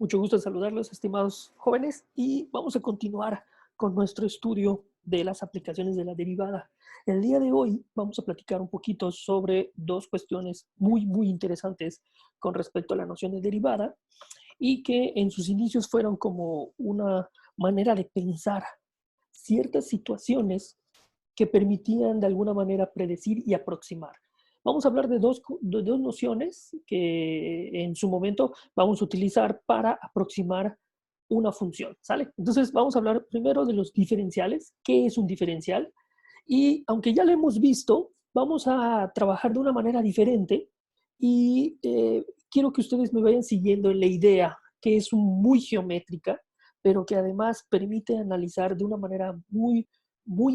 Mucho gusto en saludarlos, estimados jóvenes, y vamos a continuar con nuestro estudio de las aplicaciones de la derivada. El día de hoy vamos a platicar un poquito sobre dos cuestiones muy interesantes con respecto a la noción de derivada y que en sus inicios fueron como una manera de pensar ciertas situaciones que permitían de alguna manera predecir y aproximar. Vamos a hablar de dos nociones que en su momento vamos a utilizar para aproximar una función, ¿sale? Entonces vamos a hablar primero de los diferenciales. ¿Qué es un diferencial? Y aunque ya lo hemos visto, vamos a trabajar de una manera diferente y quiero que ustedes me vayan siguiendo en la idea que es muy geométrica, pero que además permite analizar de una manera muy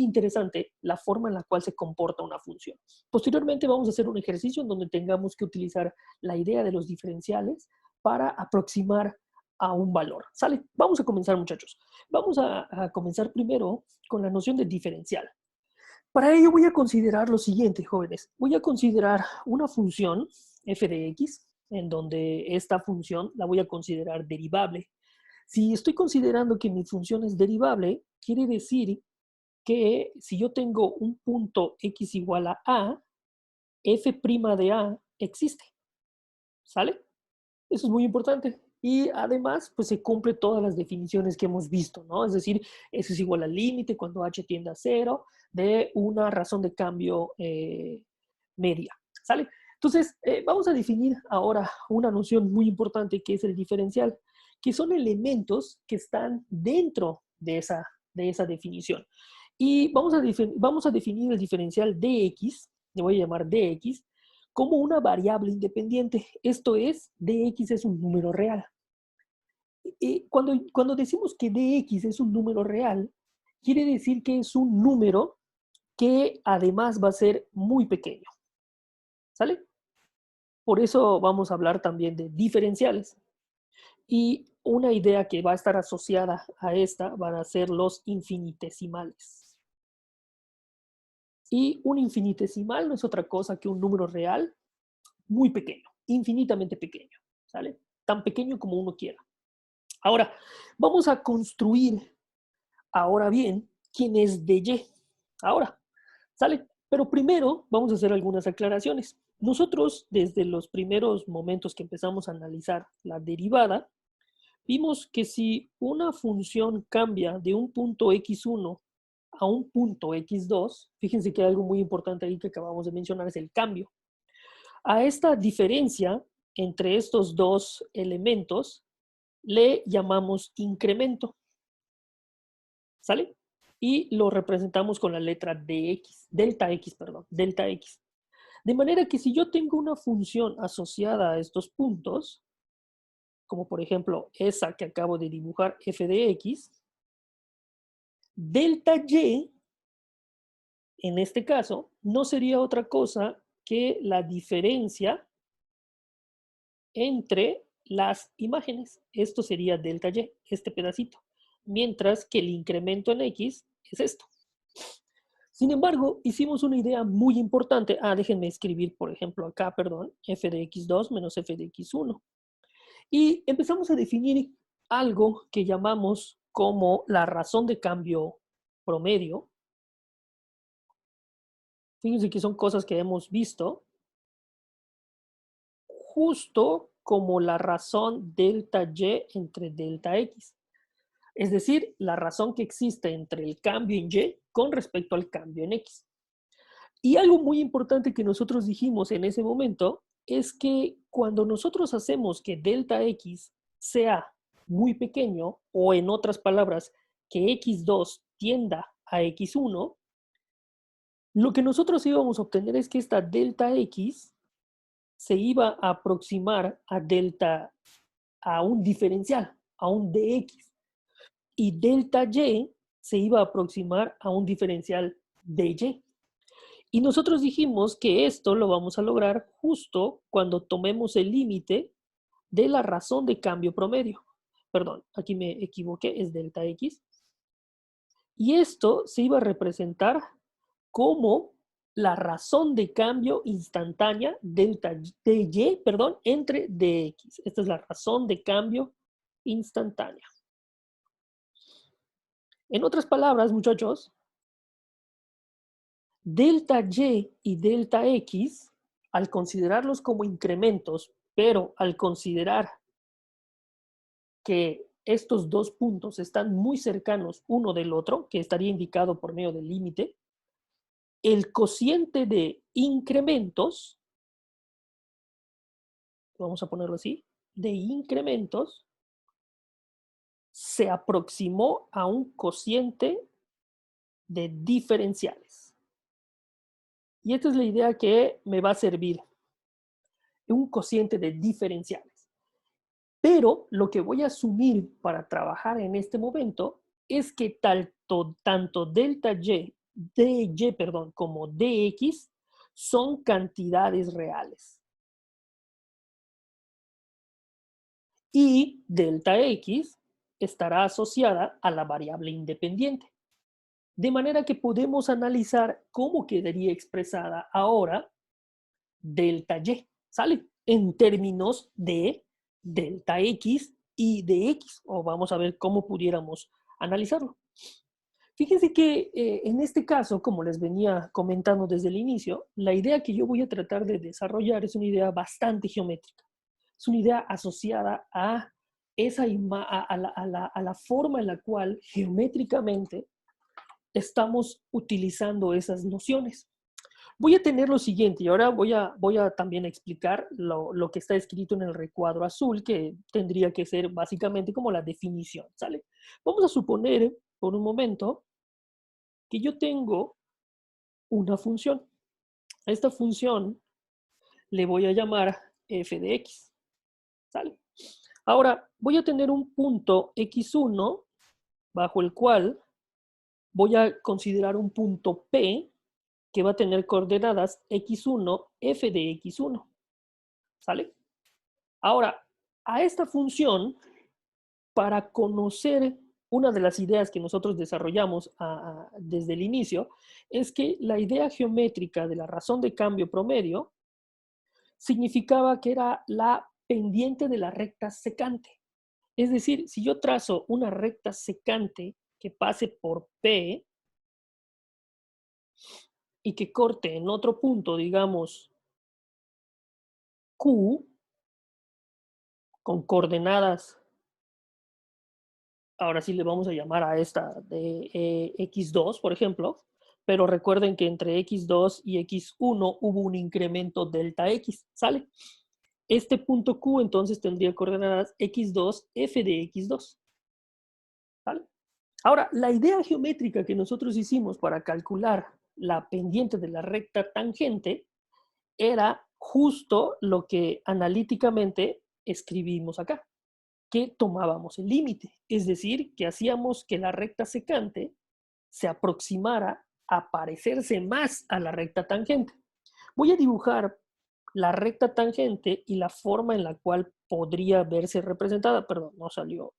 interesante la forma en la cual se comporta una función. Posteriormente vamos a hacer un ejercicio en donde tengamos que utilizar la idea de los diferenciales para aproximar a un valor. ¿Sale? Vamos a comenzar, muchachos. Vamos a comenzar primero con la noción de diferencial. Para ello voy a considerar lo siguiente, jóvenes. Voy a considerar una función f de x, en donde esta función la voy a considerar derivable. Si estoy considerando que mi función es derivable, quiere decir que si yo tengo un punto x igual a, f' de a existe. ¿Sale? Eso es muy importante. Y además, pues se cumple todas las definiciones que hemos visto, ¿no? Es decir, S es igual al límite cuando h tiende a cero de una razón de cambio media, ¿sale? Entonces, vamos a definir ahora una noción muy importante que es el diferencial, que son elementos que están dentro de esa definición. Y vamos a definir el diferencial dx, le voy a llamar dx, como una variable independiente. Esto es, dx es un número real. Cuando decimos que dx es un número real, quiere decir que es un número que además va a ser muy pequeño. ¿Sale? Por eso vamos a hablar también de diferenciales. Y una idea que va a estar asociada a esta van a ser los infinitesimales. Y un infinitesimal no es otra cosa que un número real muy pequeño, infinitamente pequeño, ¿sale? Tan pequeño como uno quiera. Ahora, vamos a construir, ahora bien, quién es dy. Ahora, ¿sale? Pero primero vamos a hacer algunas aclaraciones. Nosotros, desde los primeros momentos que empezamos a analizar la derivada, vimos que si una función cambia de un punto x1 a un punto x2, fíjense que hay algo muy importante ahí que acabamos de mencionar, es el cambio. A esta diferencia entre estos dos elementos le llamamos incremento, ¿sale? Y lo representamos con la letra dx, delta x, perdón, delta x. De manera que si yo tengo una función asociada a estos puntos, como por ejemplo esa que acabo de dibujar, f de x, delta y, en este caso, no sería otra cosa que la diferencia entre las imágenes. Esto sería delta y, este pedacito. Mientras que el incremento en x es esto. Sin embargo, hicimos una idea muy importante. Déjenme escribir, por ejemplo, acá, perdón, f de x2 menos f de x1. Y empezamos a definir algo que llamamos como la razón de cambio promedio. Fíjense que son cosas que hemos visto, justo como la razón delta y entre delta x. Es decir, la razón que existe entre el cambio en y con respecto al cambio en x. Y algo muy importante que nosotros dijimos en ese momento es que cuando nosotros hacemos que delta x sea muy pequeño, o en otras palabras, que x2 tienda a x1, lo que nosotros íbamos a obtener es que esta delta x se iba a aproximar a un diferencial, a un dx. Y delta y se iba a aproximar a un diferencial dy. Y nosotros dijimos que esto lo vamos a lograr justo cuando tomemos el límite de la razón de cambio promedio. Perdón, aquí me equivoqué, es delta x. Y esto se iba a representar como la razón de cambio instantánea delta dy, perdón, entre dx. Esta es la razón de cambio instantánea. En otras palabras, muchachos, delta Y y delta X, al considerarlos como incrementos, pero al considerar que estos dos puntos están muy cercanos uno del otro, que estaría indicado por medio del límite, el cociente de incrementos, vamos a ponerlo así, de incrementos, se aproximó a un cociente de diferenciales. Y esta es la idea que me va a servir, un cociente de diferenciales. Pero lo que voy a asumir para trabajar en este momento es que tanto delta Y, dy, perdón, como dx son cantidades reales. Y delta X estará asociada a la variable independiente. De manera que podemos analizar cómo quedaría expresada ahora delta Y, ¿sale? En términos de delta X y de X, o vamos a ver cómo pudiéramos analizarlo. Fíjense que en este caso, como les venía comentando desde el inicio, la idea que yo voy a tratar de desarrollar es una idea bastante geométrica. Es una idea asociada a, a la forma en la cual geométricamente estamos utilizando esas nociones. Voy a tener lo siguiente, y ahora voy a también explicar lo que está escrito en el recuadro azul, que tendría que ser básicamente como la definición, ¿sale? Vamos a suponer por un momento que yo tengo una función. A esta función le voy a llamar f de x, ¿sale? Ahora, voy a tener un punto x1 bajo el cual voy a considerar un punto P que va a tener coordenadas x1, f de x1, ¿sale? Ahora, a esta función, para conocer una de las ideas que nosotros desarrollamos desde el inicio, es que la idea geométrica de la razón de cambio promedio significaba que era la pendiente de la recta secante. Es decir, si yo trazo una recta secante que pase por P y que corte en otro punto, digamos, Q, con coordenadas, ahora sí le vamos a llamar a esta de x2, por ejemplo, pero recuerden que entre x2 y x1 hubo un incremento delta x, ¿sale? Este punto Q entonces tendría coordenadas x2, f de x2, ¿sale? Ahora, la idea geométrica que nosotros hicimos para calcular la pendiente de la recta tangente era justo lo que analíticamente escribimos acá, que tomábamos el límite, es decir, que hacíamos que la recta secante se aproximara a parecerse más a la recta tangente. Voy a dibujar la recta tangente y la forma en la cual podría verse representada. Perdón, no salió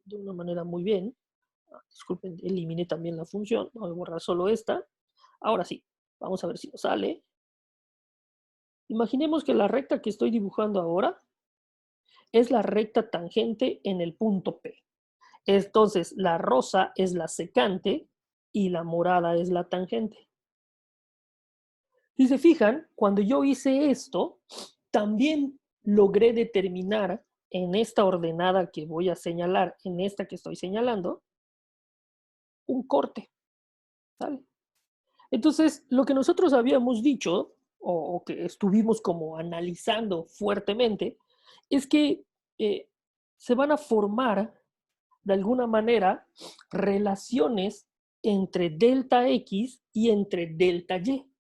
de una manera muy bien. Disculpen, eliminé también la función. Voy a borrar solo esta. Ahora sí, vamos a ver si nos sale. Imaginemos que la recta que estoy dibujando ahora es la recta tangente en el punto P. Entonces, la rosa es la secante y la morada es la tangente. Si se fijan, cuando yo hice esto, también logré determinar en esta ordenada que voy a señalar, en esta que estoy señalando, un corte, ¿vale? Entonces, lo que nosotros habíamos dicho, o que estuvimos como analizando fuertemente, es que se van a formar, de alguna manera, relaciones entre delta X y entre delta Y.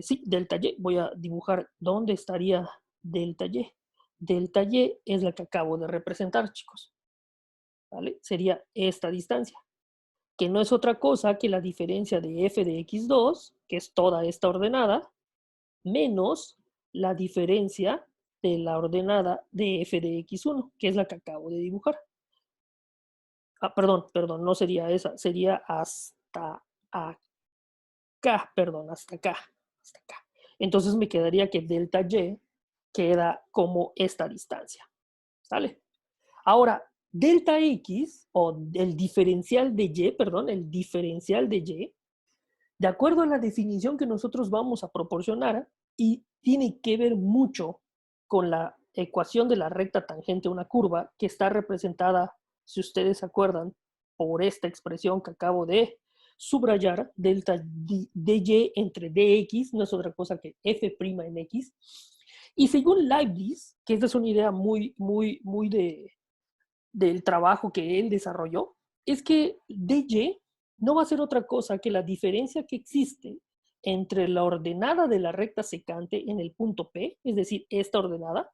Sí, delta Y, voy a dibujar dónde estaría delta Y. Delta Y es la que acabo de representar, chicos, ¿vale? Sería esta distancia, que no es otra cosa que la diferencia de f de x2, que es toda esta ordenada, menos la diferencia de la ordenada de f de x1, que es la que acabo de dibujar. Perdón, no sería esa, sería hasta acá, perdón, hasta acá, hasta acá. Entonces me quedaría que delta y queda como esta distancia, ¿sale? Ahora, delta X, o el diferencial de Y, perdón, el diferencial de Y, de acuerdo a la definición que nosotros vamos a proporcionar, y tiene que ver mucho con la ecuación de la recta tangente a una curva, que está representada, si ustedes se acuerdan, por esta expresión que acabo de subrayar, delta dy entre dx, no es otra cosa que f' en x. Y según Leibniz, que esta es una idea muy del trabajo que él desarrolló, es que dy no va a ser otra cosa que la diferencia que existe entre la ordenada de la recta secante en el punto P, es decir, esta ordenada,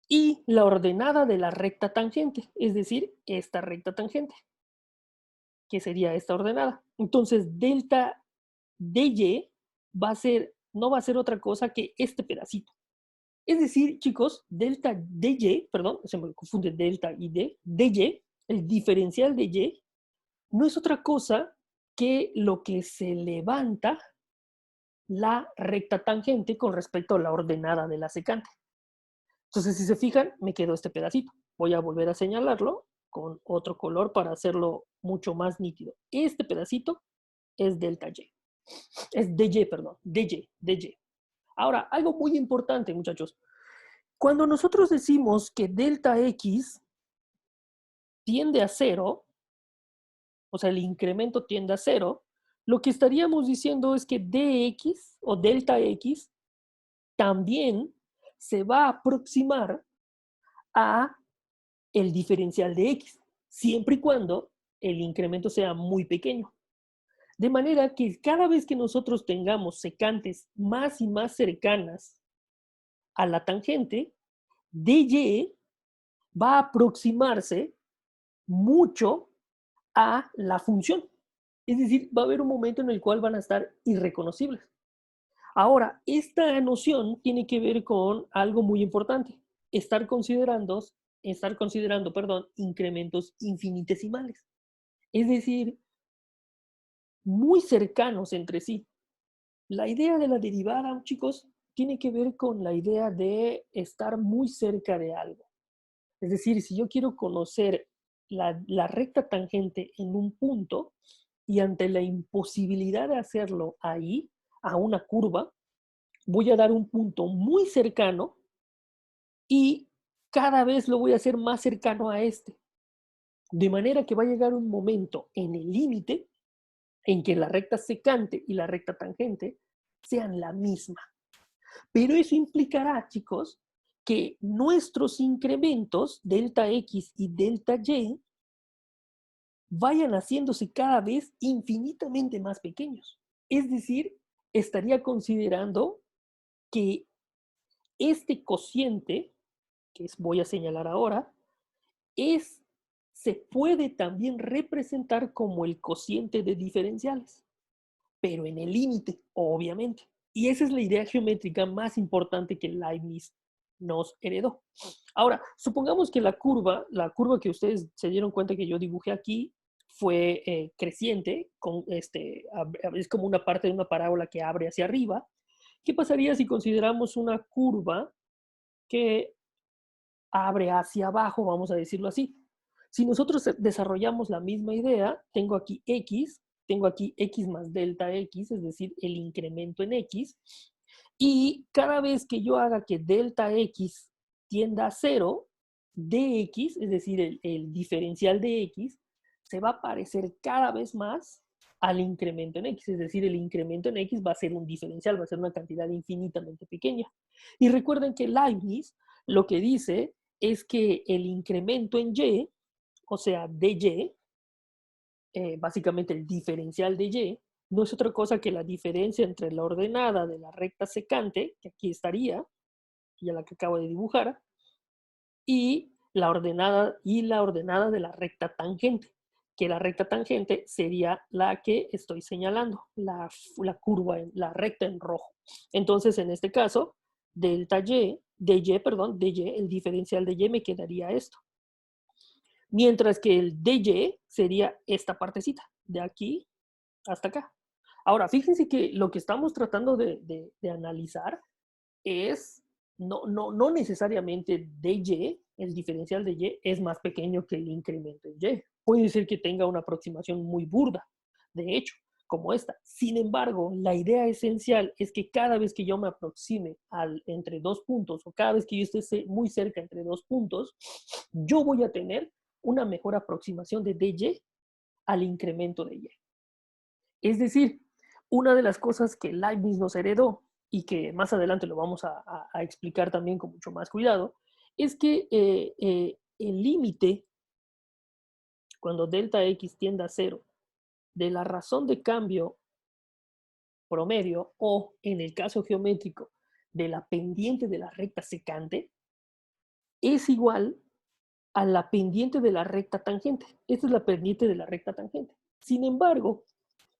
y la ordenada de la recta tangente, es decir, esta recta tangente, que sería esta ordenada. Entonces, delta dy no va a ser otra cosa que este pedacito. Es decir, chicos, delta dy, perdón, se me confunde delta y dy, el diferencial de y, no es otra cosa que lo que se levanta la recta tangente con respecto a la ordenada de la secante. Entonces, si se fijan, me quedó este pedacito. Voy a volver a señalarlo con otro color para hacerlo mucho más nítido. Este pedacito es delta y. Es dy, perdón, dy. Ahora, algo muy importante, muchachos. Cuando nosotros decimos que delta x tiende a cero, o sea, el incremento tiende a cero, lo que estaríamos diciendo es que dx o delta x también se va a aproximar a el diferencial de x, siempre y cuando el incremento sea muy pequeño. De manera que cada vez que nosotros tengamos secantes más y más cercanas a la tangente, dy va a aproximarse mucho a la función. Es decir, va a haber un momento en el cual van a estar irreconocibles. Ahora, esta noción tiene que ver con algo muy importante, estar considerando, perdón, incrementos infinitesimales. Es decir, muy cercanos entre sí. La idea de la derivada, chicos, tiene que ver con la idea de estar muy cerca de algo. Es decir, si yo quiero conocer la recta tangente en un punto y ante la imposibilidad de hacerlo ahí, a una curva, voy a dar un punto muy cercano y cada vez lo voy a hacer más cercano a este. De manera que va a llegar un momento en el límite en que la recta secante y la recta tangente sean la misma. Pero eso implicará, chicos, que nuestros incrementos, delta X y delta Y, vayan haciéndose cada vez infinitamente más pequeños. Es decir, estaría considerando que este cociente, voy a señalar ahora, se puede también representar como el cociente de diferenciales, pero en el límite, obviamente. Y esa es la idea geométrica más importante que Leibniz nos heredó. Ahora, supongamos que la curva que ustedes se dieron cuenta que yo dibujé aquí, fue creciente, es como una parte de una parábola que abre hacia arriba. ¿Qué pasaría si consideramos una curva que abre hacia abajo, vamos a decirlo así? Si nosotros desarrollamos la misma idea, tengo aquí x más delta x, es decir, el incremento en x, y cada vez que yo haga que delta x tienda a cero, dx, es decir, el diferencial de x, se va a parecer cada vez más al incremento en x, es decir, el incremento en x va a ser un diferencial, va a ser una cantidad infinitamente pequeña. Y recuerden que Leibniz lo que dice es que el incremento en y, o sea, dy, básicamente el diferencial de y, no es otra cosa que la diferencia entre la ordenada de la recta secante, que aquí estaría, y a la que acabo de dibujar, y la ordenada de la recta tangente, que la recta tangente sería la que estoy señalando, la curva, la recta en rojo. Entonces, en este caso, delta y, dy, el diferencial de y me quedaría esto. Mientras que el dy sería esta partecita, de aquí hasta acá. Ahora, fíjense que lo que estamos tratando de analizar es no necesariamente dy, el diferencial de y, es más pequeño que el incremento en y. Puede ser que tenga una aproximación muy burda, de hecho, como esta. Sin embargo, la idea esencial es que cada vez que yo me aproxime entre dos puntos, o cada vez que yo esté muy cerca entre dos puntos, yo voy a tener una mejor aproximación de dy al incremento de y. Es decir, una de las cosas que Leibniz nos heredó y que más adelante lo vamos a explicar también con mucho más cuidado, es que el límite, cuando delta x tiende a cero, de la razón de cambio promedio o, en el caso geométrico, de la pendiente de la recta secante, es igual a la pendiente de la recta tangente. Esta es la pendiente de la recta tangente. Sin embargo,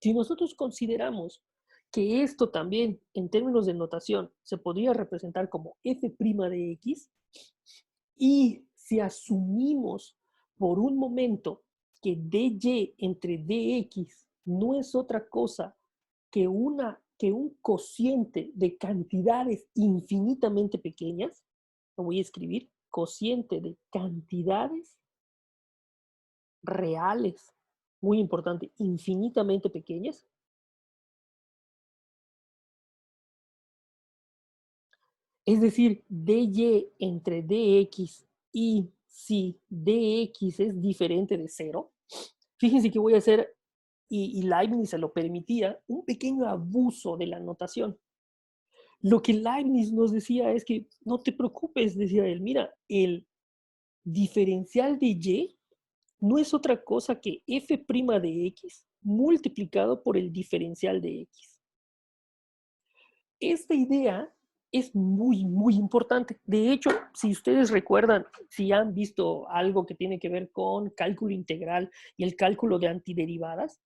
si nosotros consideramos que esto también, en términos de notación, se podría representar como f' de x, y si asumimos por un momento que dy entre dx no es otra cosa que un cociente de cantidades infinitamente pequeñas, lo voy a escribir, cociente de cantidades reales, muy importante, infinitamente pequeñas. Es decir, dy entre dx, y si dx es diferente de cero, fíjense que voy a hacer, y Leibniz se lo permitía, un pequeño abuso de la notación. Lo que Leibniz nos decía es que no te preocupes, decía él, mira, el diferencial de y no es otra cosa que f' de x multiplicado por el diferencial de x. Esta idea es muy, muy importante. De hecho, si ustedes recuerdan, si han visto algo que tiene que ver con cálculo integral y el cálculo de antiderivadas,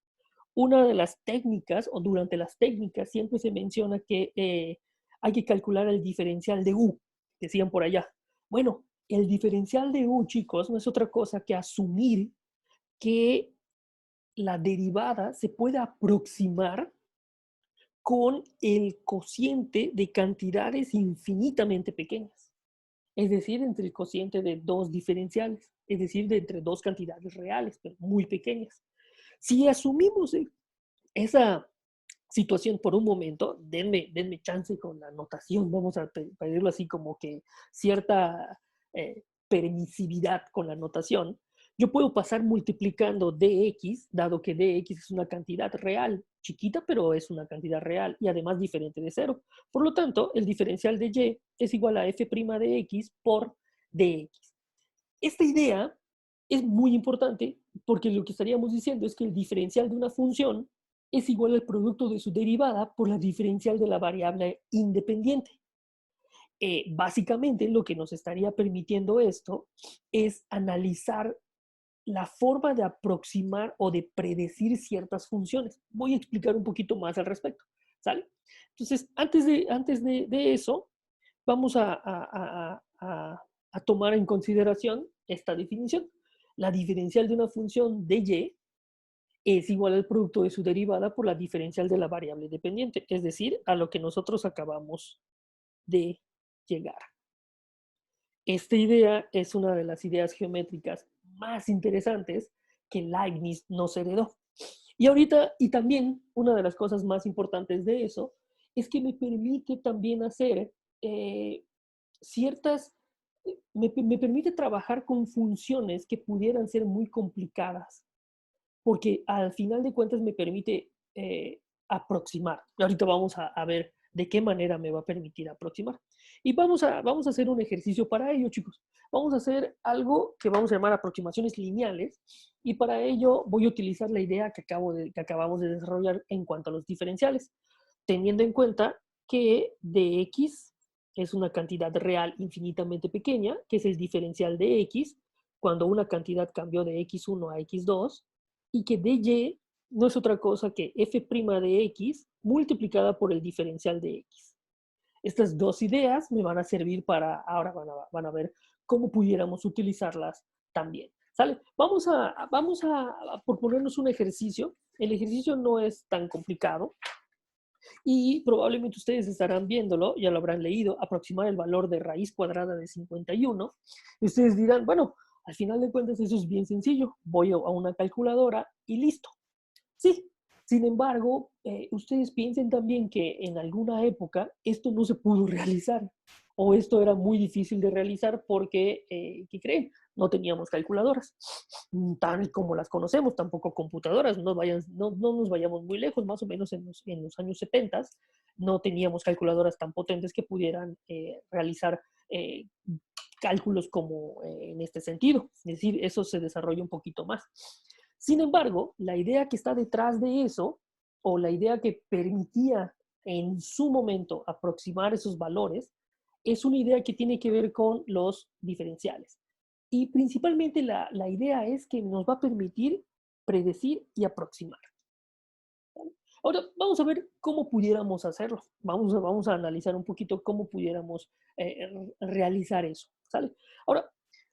una de las técnicas, o durante las técnicas, siempre se menciona que hay que calcular el diferencial de u, decían por allá. Bueno, el diferencial de u, chicos, no es otra cosa que asumir que la derivada se puede aproximar con el cociente de cantidades infinitamente pequeñas. Es decir, entre el cociente de dos diferenciales, es decir, de entre dos cantidades reales, pero muy pequeñas. Si asumimos esa situación por un momento, denme chance con la notación, vamos a pedirlo así como que cierta permisividad con la notación. Yo puedo pasar multiplicando dx, dado que dx es una cantidad real, chiquita, pero es una cantidad real y además diferente de cero. Por lo tanto, el diferencial de y es igual a f' de x por dx. Esta idea es muy importante porque lo que estaríamos diciendo es que el diferencial de una función es igual al producto de su derivada por la diferencial de la variable independiente. Básicamente, lo que nos estaría permitiendo esto es analizar la forma de aproximar o de predecir ciertas funciones. Voy a explicar un poquito más al respecto. ¿Sale? Entonces, antes de eso, vamos a tomar en consideración esta definición. La diferencial de una función de y es igual al producto de su derivada por la diferencial de la variable dependiente, es decir, a lo que nosotros acabamos de llegar. Esta idea es una de las ideas geométricas más interesantes que Leibniz nos heredó. Y ahorita, y también una de las cosas más importantes de eso, es que me permite también hacer ciertas, me permite trabajar con funciones que pudieran ser muy complicadas, porque al final de cuentas me permite aproximar. Y ahorita vamos a ver de qué manera me va a permitir aproximar. Y vamos a hacer un ejercicio para ello, chicos. Vamos a hacer algo que vamos a llamar aproximaciones lineales, y para ello voy a utilizar la idea que acabamos de desarrollar en cuanto a los diferenciales, teniendo en cuenta que dx es una cantidad real infinitamente pequeña, que es el diferencial de x, cuando una cantidad cambió de x1 a x2, y que dy no es otra cosa que f' de x multiplicada por el diferencial de x. Estas dos ideas me van a servir para, ahora van a ver cómo pudiéramos utilizarlas también. ¿Sale? Vamos a proponernos un ejercicio. El ejercicio no es tan complicado. Y probablemente ustedes estarán viéndolo, ya lo habrán leído, aproximar el valor de raíz cuadrada de 51. Y ustedes dirán, bueno, al final de cuentas eso es bien sencillo. Voy a una calculadora y listo. Sí, sin embargo, ustedes piensen también que en alguna época esto no se pudo realizar o esto era muy difícil de realizar porque, ¿qué creen? No teníamos calculadoras, tal como las conocemos, tampoco computadoras, no nos vayamos muy lejos, más o menos en los años 70 no teníamos calculadoras tan potentes que pudieran realizar eh, cálculos como en este sentido. Es decir, eso se desarrolla un poquito más. Sin embargo, la idea que está detrás de eso, o la idea que permitía en su momento aproximar esos valores, es una idea que tiene que ver con los diferenciales. Y principalmente la idea es que nos va a permitir predecir y aproximar. ¿Vale? Ahora, vamos a ver cómo pudiéramos hacerlo. Vamos a analizar un poquito cómo pudiéramos realizar eso. ¿Sale? Ahora,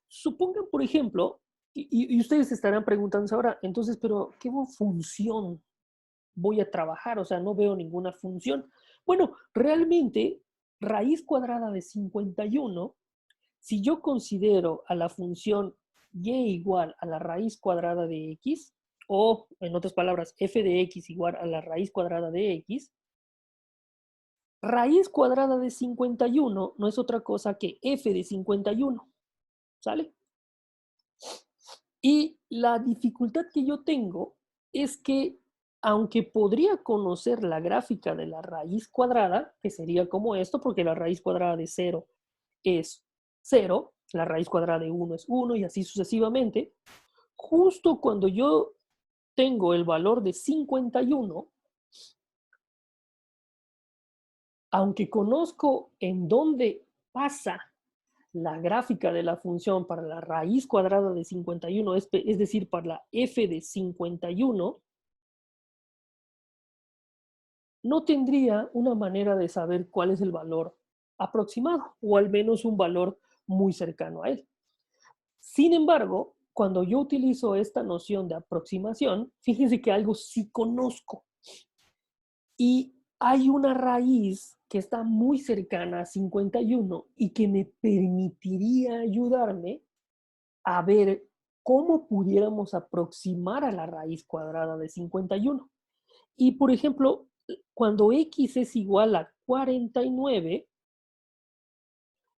supongan, por ejemplo, y ustedes se estarán preguntando ahora, entonces, pero ¿qué función voy a trabajar? O sea, no veo ninguna función. Bueno, realmente, raíz cuadrada de 51, si yo considero a la función y igual a la raíz cuadrada de x, o en otras palabras, f de x igual a la raíz cuadrada de x, raíz cuadrada de 51 no es otra cosa que f de 51, ¿sale? Y la dificultad que yo tengo es que, aunque podría conocer la gráfica de la raíz cuadrada, que sería como esto, porque la raíz cuadrada de 0 es 0, la raíz cuadrada de 1 es 1 y así sucesivamente, justo cuando yo tengo el valor de 51, aunque conozco en dónde pasa la gráfica de la función para la raíz cuadrada de 51, es decir, para la f de 51, no tendría una manera de saber cuál es el valor aproximado, o al menos un valor muy cercano a él. Sin embargo, cuando yo utilizo esta noción de aproximación, fíjense que algo sí conozco. Y hay una raíz que está muy cercana a 51 y que me permitiría ayudarme a ver cómo pudiéramos aproximar a la raíz cuadrada de 51. Y por ejemplo, cuando x es igual a 49,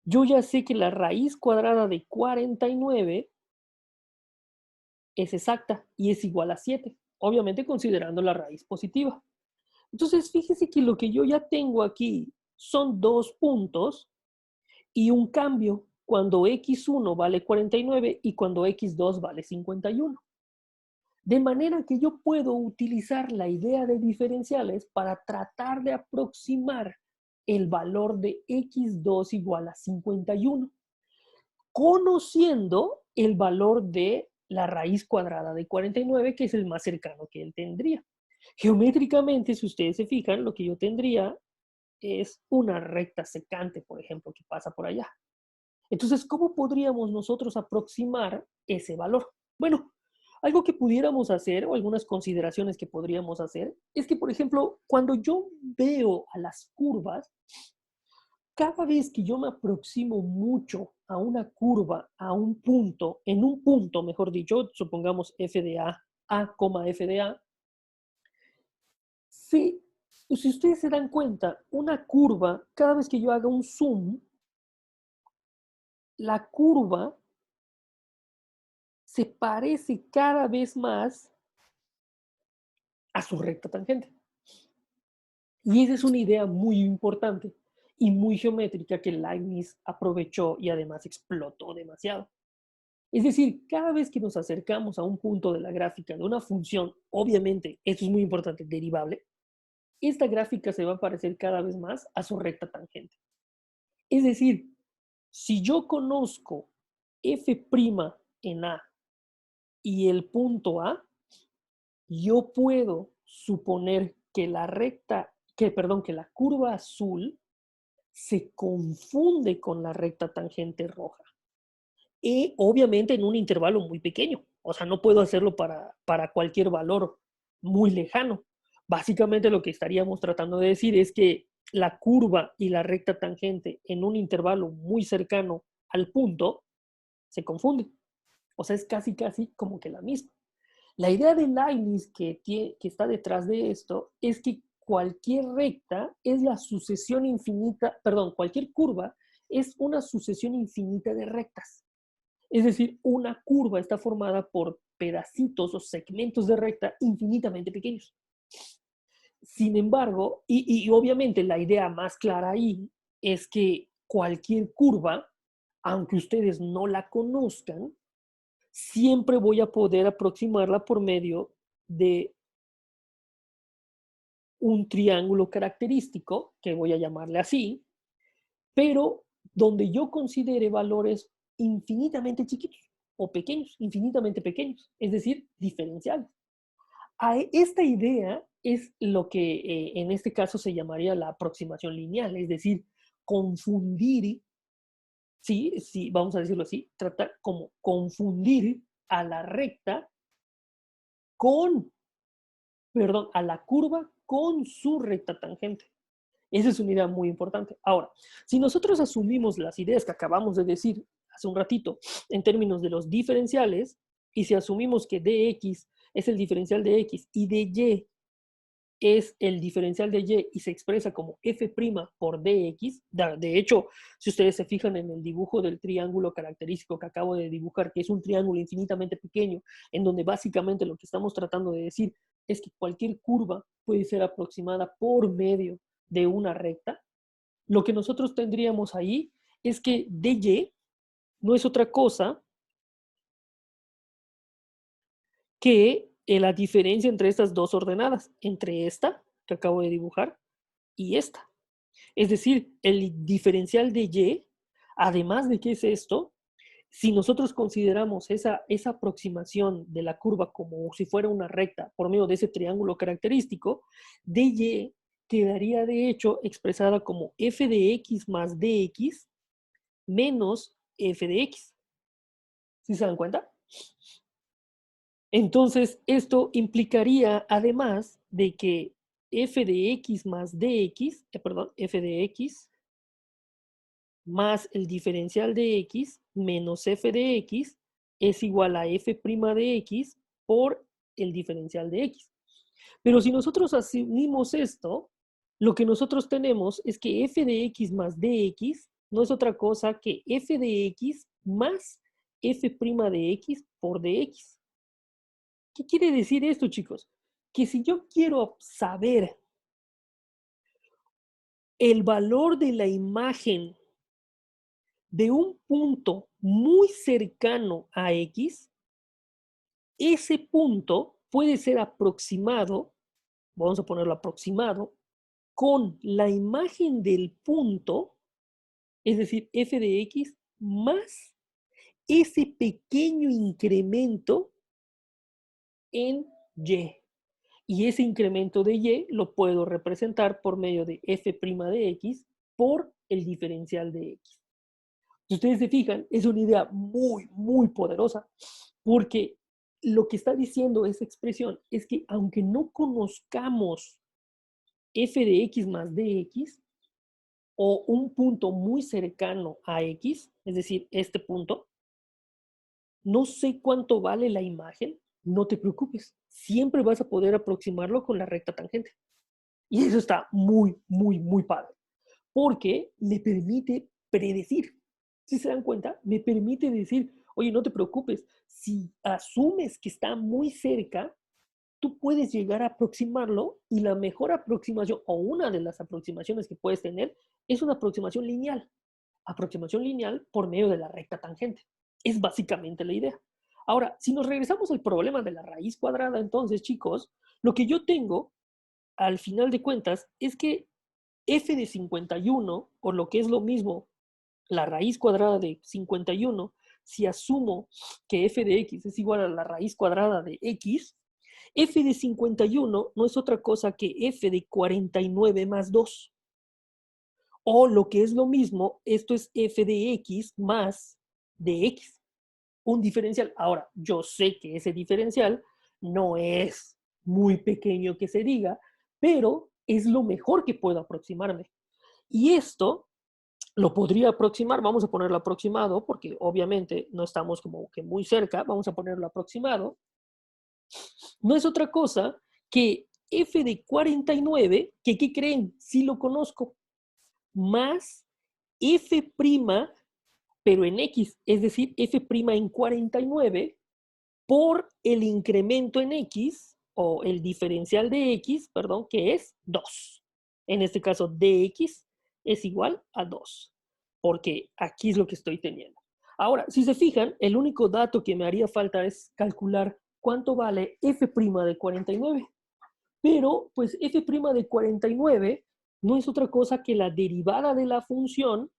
yo ya sé que la raíz cuadrada de 49 es exacta y es igual a 7, obviamente considerando la raíz positiva. Entonces, fíjese que lo que yo ya tengo aquí son dos puntos y un cambio cuando x1 vale 49 y cuando x2 vale 51. De manera que yo puedo utilizar la idea de diferenciales para tratar de aproximar el valor de x2 igual a 51, conociendo el valor de la raíz cuadrada de 49, que es el más cercano que él tendría. Geométricamente, si ustedes se fijan, lo que yo tendría es una recta secante, por ejemplo, que pasa por allá. Entonces, ¿cómo podríamos nosotros aproximar ese valor? Bueno, algo que pudiéramos hacer o algunas consideraciones que podríamos hacer es que, por ejemplo, cuando yo veo a las curvas, cada vez que yo me aproximo mucho a una curva, a un punto, en un punto, mejor dicho, supongamos f de a, f de a, si ustedes se dan cuenta, una curva, cada vez que yo haga un zoom, la curva se parece cada vez más a su recta tangente. Y esa es una idea muy importante y muy geométrica que Leibniz aprovechó y además explotó demasiado. Es decir, cada vez que nos acercamos a un punto de la gráfica de una función, obviamente, esto es muy importante, derivable, esta gráfica se va a parecer cada vez más a su recta tangente. Es decir, si yo conozco f' en A y el punto A, yo puedo suponer que que la curva azul se confunde con la recta tangente roja. Y obviamente en un intervalo muy pequeño. O sea, no puedo hacerlo para cualquier valor muy lejano, Básicamente lo que estaríamos tratando de decir es que la curva y la recta tangente en un intervalo muy cercano al punto se confunden. O sea, es casi como que la misma. La idea de Leibniz que está detrás de esto es que cualquier recta es la sucesión infinita, perdón, cualquier curva es una sucesión infinita de rectas. Es decir, una curva está formada por pedacitos o segmentos de recta infinitamente pequeños. Sin embargo, y obviamente la idea más clara ahí es que cualquier curva, aunque ustedes no la conozcan, siempre voy a poder aproximarla por medio de un triángulo característico, que voy a llamarle así, pero donde yo considere valores infinitamente chiquitos o pequeños, infinitamente pequeños, es decir, diferenciales. Esta idea es lo que en este caso se llamaría la aproximación lineal, es decir, confundir, sí, sí, vamos a decirlo así, tratar como confundir a la recta con, perdón, a la curva con su recta tangente. Esa es una idea muy importante. Ahora, si nosotros asumimos las ideas que acabamos de decir hace un ratito en términos de los diferenciales, y si asumimos que dx es el diferencial de x y dy es el diferencial de y y se expresa como f' por dx, de hecho, si ustedes se fijan en el dibujo del triángulo característico que acabo de dibujar, que es un triángulo infinitamente pequeño, en donde básicamente lo que estamos tratando de decir es que cualquier curva puede ser aproximada por medio de una recta, lo que nosotros tendríamos ahí es que dy no es otra cosa que la diferencia entre estas dos ordenadas, entre esta que acabo de dibujar y esta. Es decir, el diferencial de y, además de que es esto, si nosotros consideramos esa aproximación de la curva como si fuera una recta por medio de ese triángulo característico, dy quedaría de hecho expresada como f de x más dx menos f de x. ¿Sí se dan cuenta? Entonces, esto implicaría además de que f de x más dx, perdón, f de x más el diferencial de x menos f de x es igual a f' de x por el diferencial de x. Pero si nosotros asumimos esto, lo que nosotros tenemos es que f de x más dx no es otra cosa que f de x más f' de x por dx. ¿Qué quiere decir esto, chicos? Que si yo quiero saber el valor de la imagen de un punto muy cercano a X, ese punto puede ser aproximado, vamos a ponerlo aproximado, con la imagen del punto, es decir, f de x, más ese pequeño incremento en y. Y ese incremento de y lo puedo representar por medio de f' de x por el diferencial de x. Si ustedes se fijan, es una idea muy poderosa, porque lo que está diciendo esa expresión es que aunque no conozcamos f de x más dx, o un punto muy cercano a x, es decir, este punto, no sé cuánto vale la imagen, no te preocupes, siempre vas a poder aproximarlo con la recta tangente. Y eso está muy padre, porque me permite predecir. Si se dan cuenta, me permite decir, oye, no te preocupes, si asumes que está muy cerca, tú puedes llegar a aproximarlo y la mejor aproximación o una de las aproximaciones que puedes tener es una aproximación lineal. Aproximación lineal por medio de la recta tangente. Es básicamente la idea. Ahora, si nos regresamos al problema de la raíz cuadrada, entonces, chicos, lo que yo tengo al final de cuentas es que f de 51, o lo que es lo mismo, la raíz cuadrada de 51, si asumo que f de x es igual a la raíz cuadrada de x, f de 51 no es otra cosa que f de 49 más 2. O lo que es lo mismo, esto es f de x más de x, un diferencial. Ahora, yo sé que ese diferencial no es muy pequeño que se diga, pero es lo mejor que puedo aproximarme. Y esto lo podría aproximar, vamos a ponerlo aproximado, porque obviamente no estamos como que muy cerca, vamos a ponerlo aproximado. No es otra cosa que f de 49, que ¿qué creen? Sí lo conozco, más f', pero en x, es decir, f' en 49 por el incremento en x, o el diferencial de x, perdón, que es 2. En este caso, dx es igual a 2, porque aquí es lo que estoy teniendo. Ahora, si se fijan, el único dato que me haría falta es calcular cuánto vale f' de 49. Pero, pues, f' de 49 no es otra cosa que la derivada de la función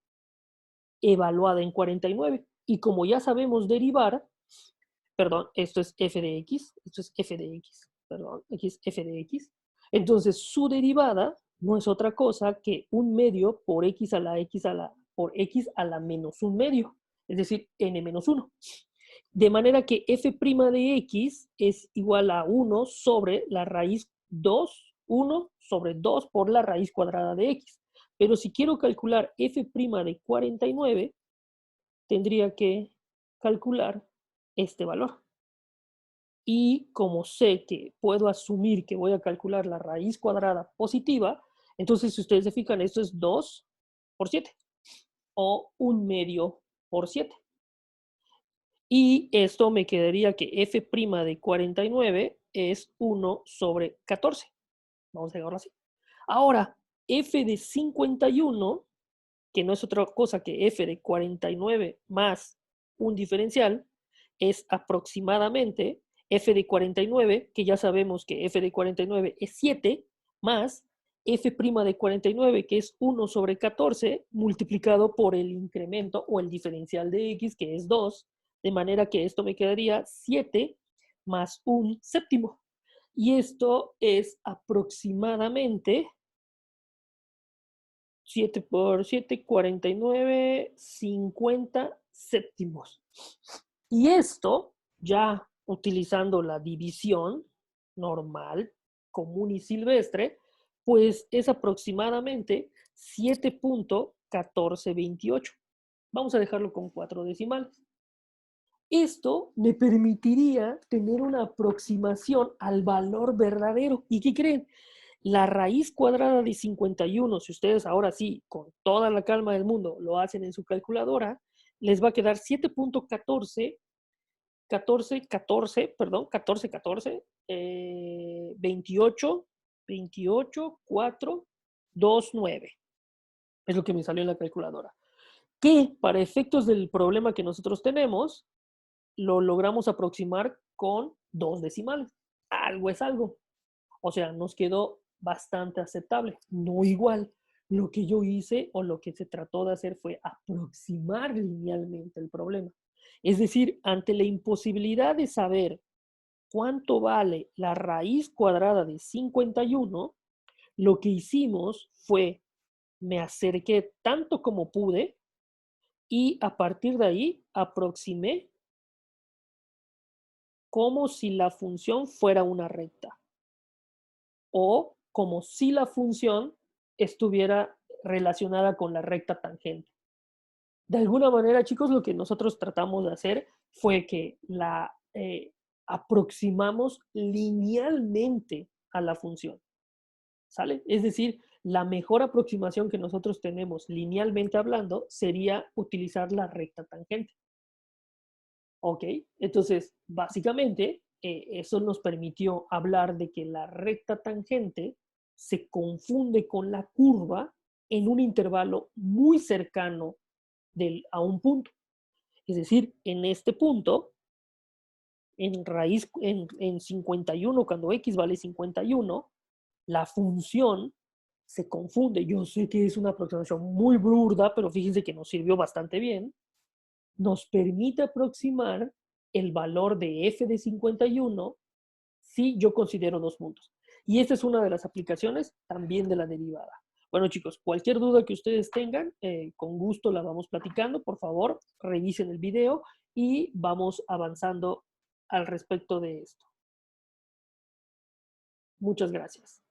evaluada en 49. Y como ya sabemos derivar, perdón, esto es f de x, esto es f de x, perdón, aquí es f de x. Entonces, su derivada no es otra cosa que un medio por x a la x a la, por x a la menos un medio, es decir, n menos 1. De manera que f' de x es igual a 1 sobre la raíz 2, 1 sobre 2 por la raíz cuadrada de x. Pero si quiero calcular f' de 49, tendría que calcular este valor. Y como sé que puedo asumir que voy a calcular la raíz cuadrada positiva, entonces si ustedes se fijan, esto es 2 por 7 o 1 medio por 7. Y esto me quedaría que f' de 49 es 1 sobre 14. Vamos a dejarlo así. Ahora, f de 51, que no es otra cosa que f de 49 más un diferencial, es aproximadamente f de 49, que ya sabemos que f de 49 es 7, más f' de 49, que es 1 sobre 14, multiplicado por el incremento o el diferencial de x, que es 2, de manera que esto me quedaría 7 más un séptimo. Y esto es aproximadamente 7 por 7, 49, 50 séptimos. Y esto, ya utilizando la división normal, común y silvestre, pues es aproximadamente 7.1428. Vamos a dejarlo con 4 decimales. Esto me permitiría tener una aproximación al valor verdadero. ¿Y qué creen? La raíz cuadrada de 51, si ustedes ahora sí, con toda la calma del mundo, lo hacen en su calculadora, les va a quedar 7.14, 28, 28, 4, 2, 9. Es lo que me salió en la calculadora. Que para efectos del problema que nosotros tenemos, lo logramos aproximar con 2 decimales. Algo es algo. O sea, nos quedó bastante aceptable, no igual. Lo que yo hice o lo que se trató de hacer fue aproximar linealmente el problema. Es decir, ante la imposibilidad de saber cuánto vale la raíz cuadrada de 51, lo que hicimos fue, me acerqué tanto como pude y a partir de ahí aproximé como si la función fuera una recta o como si la función estuviera relacionada con la recta tangente. De alguna manera, chicos, lo que nosotros tratamos de hacer fue que la aproximamos linealmente a la función, ¿sale? Es decir, la mejor aproximación que nosotros tenemos linealmente hablando sería utilizar la recta tangente. ¿Ok? Entonces, básicamente, eso nos permitió hablar de que la recta tangente se confunde con la curva en un intervalo muy cercano a un punto. Es decir, en este punto, en 51, cuando x vale 51, la función se confunde. Yo sé que es una aproximación muy burda, pero fíjense que nos sirvió bastante bien. Nos permite aproximar el valor de f de 51 si yo considero 2 puntos. Y esta es una de las aplicaciones también de la derivada. Bueno, chicos, cualquier duda que ustedes tengan, con gusto la vamos platicando. Por favor, revisen el video y vamos avanzando al respecto de esto. Muchas gracias.